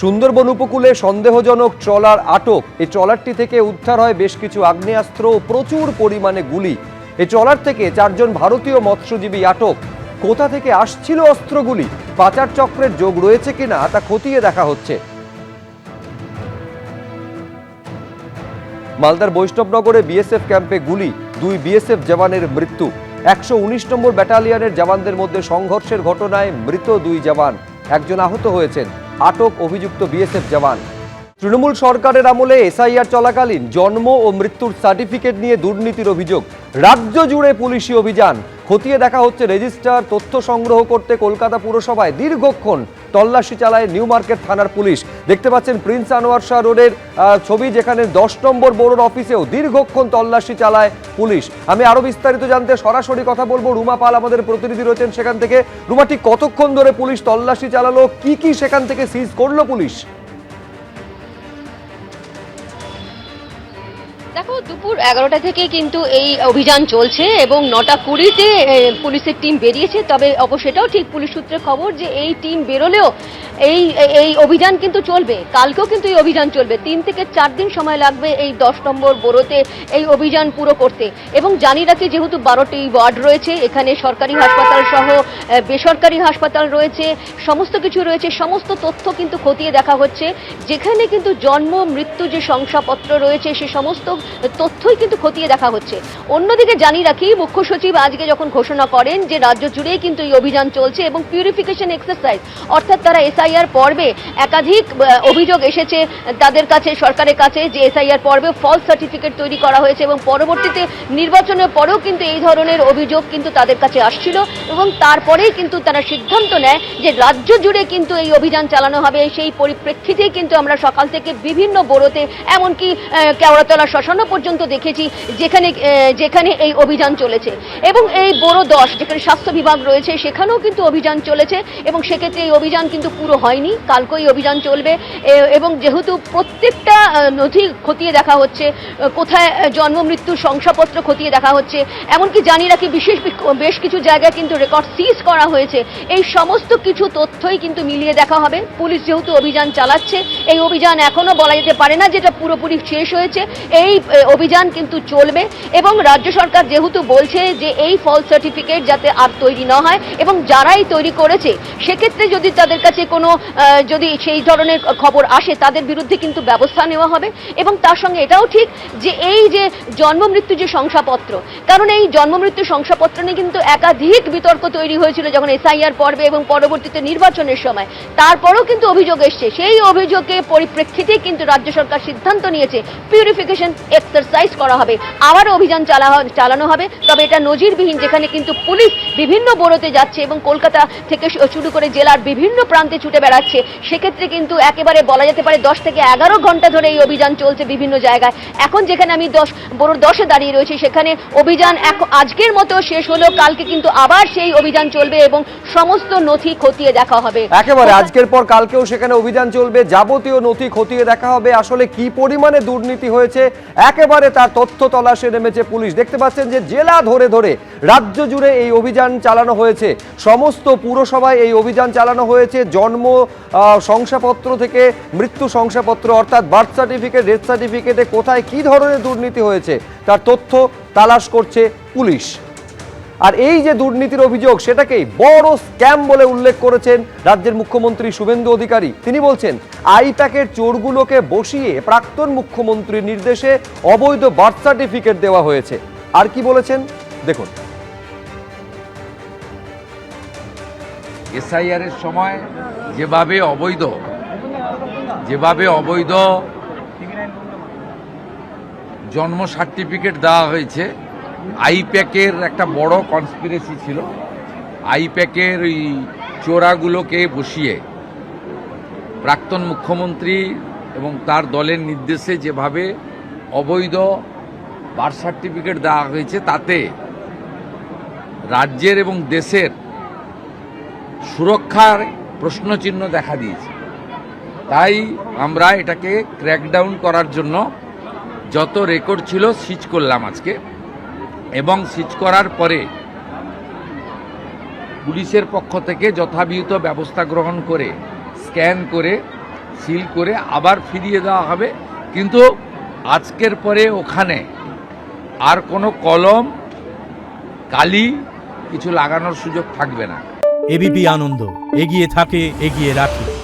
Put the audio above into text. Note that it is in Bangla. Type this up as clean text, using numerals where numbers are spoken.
সুন্দরবন উপকূলে সন্দেহজনক ট্রলার আটক। এই ট্রলারটি থেকে উদ্ধার হয় বেশ কিছু আগ্নেয়াস্ত্র ও প্রচুর পরিমাণে গুলি। এই ট্রলার থেকে 4 জন ভারতীয় মৎস্যজীবী আটক। কোথা থেকে আসছিল অস্ত্রগুলি, পাচার চক্রের যোগ রয়েছে কিনা তা খতিয়ে দেখা হচ্ছে। মালদার বৈষ্ণবনগরে বিএসএফ ক্যাম্পে গুলি, 2 বিএসএফ জওয়ানের মৃত্যু। 119 নম্বর ব্যাটালিয়নের জওয়ানদের মধ্যে সংঘর্ষের ঘটনায় মৃত 2 জওয়ান, একজন আহত হয়েছেন। আটক অভিযুক্ত বিএসএফ জওয়ান। তৃণমূল সরকারের আমলে এসআইআর চলাকালীন জন্ম ও মৃত্যুর সার্টিফিকেট নিয়ে দুর্নীতির অভিযোগ। রাজ্য জুড়ে পুলিশি অভিযান, খতিয়ে দেখা হচ্ছে রেজিস্টার। তথ্য সংগ্রহ করতে কলকাতা পুরসভায় দীর্ঘক্ষণ তল্লাশি চালায় নিউ মার্কেট থানার পুলিশ। দেখতে পাচ্ছেন প্রিন্স আনোয়ার শাহ রোডের ছবি, যেখানে 10 নম্বর বোরোর অফিসেও দীর্ঘক্ষণ তল্লাশি চালায় পুলিশ। আমি আরো বিস্তারিত জানতে সরাসরি কথা বলবো, রুমা পাল আমাদের প্রতিনিধি রয়েছেন সেখান থেকে। রুমা, ঠিক কতক্ষণ ধরে পুলিশ তল্লাশি চালালো, কি সেখান থেকে সিজ করলো পুলিশ? দেখো, দুপুর 11টা থেকে কিন্তু এই অভিযান চলছে এবং 9টা 20-তে পুলিশের টিম বেরিয়েছে। তবে সেটাও ঠিক, পুলিশ সূত্রে খবর যে এই টিম বেরোলেও এই অভিযান কিন্তু চলবে। কালকেও কিন্তু এই অভিযান চলবে। 3 থেকে 4 দিন সময় লাগবে এই 10 নম্বর বোরোতে এই অভিযান পুরো করতে। এবং জানি রাখি, যেহেতু 12টি ওয়ার্ড রয়েছে, এখানে সরকারি হাসপাতাল সহ বেসরকারি হাসপাতাল রয়েছে, সমস্ত কিছু রয়েছে। সমস্ত তথ্য কিন্তু খতিয়ে দেখা হচ্ছে। যেখানে কিন্তু জন্ম মৃত্যু যে শংসাপত্র রয়েছে সে সমস্ত তথ্যই কিন্তু খতিয়ে দেখা হচ্ছে। অন্যদিকে জানি রাখি, মুখ্য সচিব আজকে যখন ঘোষণা করেন যে রাজ্য জুড়েই কিন্তু এই অভিযান চলছে এবং পিউরিফিকেশন এক্সারসাইজ, অর্থাৎ তারা এসআইআর পর্বে একাধিক অভিযোগ এসেছে তাদের কাছে, সরকারের কাছে, যে এসআইআর পর্বে ফলস সার্টিফিকেট তৈরি করা হয়েছে এবং পরবর্তীতে নির্বাচনের পরেও কিন্তু এই ধরনের অভিযোগ কিন্তু তাদের কাছে আসছিল। এবং তারপরেই কিন্তু তারা সিদ্ধান্ত নেয় যে রাজ্য জুড়ে কিন্তু এই অভিযান চালানো হবে। সেই পরিপ্রেক্ষিতেই কিন্তু আমরা সকাল থেকে বিভিন্ন বোরোতে, এমনকি কেওড়াতলা শ্মশানও পর্যন্ত দেখেছি যেখানে এই অভিযান চলেছে। এবং এই বোরো 10, যেখানে স্বাস্থ্য বিভাগ রয়েছে, সেখানেও কিন্তু অভিযান চলেছে। এবং সেক্ষেত্রে এই অভিযান কিন্তু পুরো হয়নি, কালকেও এই অভিযান চলবে। এবং যেহেতু প্রত্যেকটা নথি খতিয়ে দেখা হচ্ছে, কোথায় জন্ম মৃত্যুর শংসাপত্র খতিয়ে দেখা হচ্ছে, এমনকি জানি রাখি বেশ কিছু জায়গায় কিন্তু রেকর্ড সিজ করা হয়েছে। এই সমস্ত কিছু তথ্যই কিন্তু মিলিয়ে দেখা হবে। পুলিশ যেহেতু অভিযান চালাচ্ছে, এই অভিযান এখনো বলা যেতে পারে না যেটা পুরোপুরি শেষ হয়েছে। এই অভিযান কিন্তু চলবে এবং রাজ্য সরকার যেহেতু বলছে যে এই ফলস সার্টিফিকেট যাতে আর তৈরি না হয় এবং যারাই তৈরি করেছে সেক্ষেত্রে যদি তাদের কাছে কোনো যদি সেই ধরনের খবর আসে তাদের বিরুদ্ধে কিন্তু ব্যবস্থা নেওয়া হবে। এবং তার সঙ্গে এটাও ঠিক যে এই যে জন্ম মৃত্যু যে শংসাপত্র, কারণ এই জন্ম মৃত্যু শংসাপত্র নিয়ে কিন্তু একাধিক বিতর্ক তৈরি হয়েছিল যখন এসআইআর পর্বে এবং পরবর্তীতে নির্বাচনের সময়। তারপরেও কিন্তু অভিযোগ এসছে। সেই অভিযোগের পরিপ্রেক্ষিতে কিন্তু রাজ্য সরকার সিদ্ধান্ত নিয়েছে পিউরিফিকেশন এক্সারসাইজ করা হবে, আবার অভিযান চালানো হবে। তবে এটা নজিরবিহীন, যেখানে কিন্তু পুলিশ বিভিন্ন বোরোতে যাচ্ছে এবং কলকাতা থেকে শুরু করে জেলার বিভিন্ন প্রান্তে ছুটে বেড়াচ্ছে। সেক্ষেত্রে কিন্তু একেবারে বলা যেতে পারে 10 থেকে 11 ঘন্টা ধরে এই অভিযান চলছে বিভিন্ন জায়গায়। এখন যেখানে আমি বোরোর 10-এ দাঁড়িয়ে রয়েছি, সেখানে অভিযান আজকের মতো শেষ হলো, কালকে কিন্তু আবার সেই অভিযান চলবে এবং সমস্ত নথি খতিয়ে দেখা হবে। একেবারে আজকের পর কালকেও সেখানে অভিযান চলবে, যাবতীয় নথি খতিয়ে দেখা হবে। আসলে কি পরিমাণে দুর্নীতি হয়েছে একেবারে তার তথ্য তলাশে নেমেছে পুলিশ। দেখতে পাচ্ছেন যে জেলা ধরে ধরে রাজ্য জুড়ে এই অভিযান চালানো হয়েছে। সমস্ত পুরসভায় এই অভিযান চালানো হয়েছে। জন্ম শংসাপত্র থেকে মৃত্যু শংসাপত্র, অর্থাৎ বার্থ সার্টিফিকেট, ডেথ সার্টিফিকেটে কোথায় কি ধরনের দুর্নীতি হয়েছে তার তথ্য তালাশ করছে পুলিশ। আর এই যে দুর্নীতির অভিযোগ, সেটাকেই বড় স্ক্যাম বলে উল্লেখ করেছেন রাজ্যের মুখ্যমন্ত্রী শুভেন্দু অধিকারী। তিনি বলছেন আইপ্যাকের চোরগুলোকে বসিয়ে প্রাক্তন মুখ্যমন্ত্রীর নির্দেশে অবৈধ বার্থ সার্টিফিকেট দেওয়া হয়েছে। আর কি বলেছেন দেখুন। এসআইআর এর সময় যেভাবে অবৈধ জন্ম সার্টিফিকেট দেওয়া হয়েছে, আইপ্যাকের একটা বড় কনস্পিরেসি ছিল। আইপ্যাকের ওই চোরাগুলোকে বসিয়ে প্রাক্তন মুখ্যমন্ত্রী এবং তার দলের নির্দেশে যেভাবে অবৈধ বার্থ সার্টিফিকেট দেওয়া হয়েছে, তাতে রাজ্যের এবং দেশের সুরক্ষার প্রশ্নচিহ্ন দেখা দিয়েছে। তাই আমরা এটাকে ক্র্যাকডাউন করার জন্য যত রেকর্ড ছিল সিজ করলাম আজকে। এবং সিজ করার পরে পুলিশের পক্ষ থেকে যথাবিহিত ব্যবস্থা গ্রহণ করে স্ক্যান করে সিল করে আবার ফিরিয়ে দেওয়া হবে। কিন্তু আজকের পরে ওখানে আর কোনো কলম কালি কিছু লাগানোর সুযোগ থাকবে না। এবিপি আনন্দ, এগিয়ে থাকে, এগিয়ে রাখে।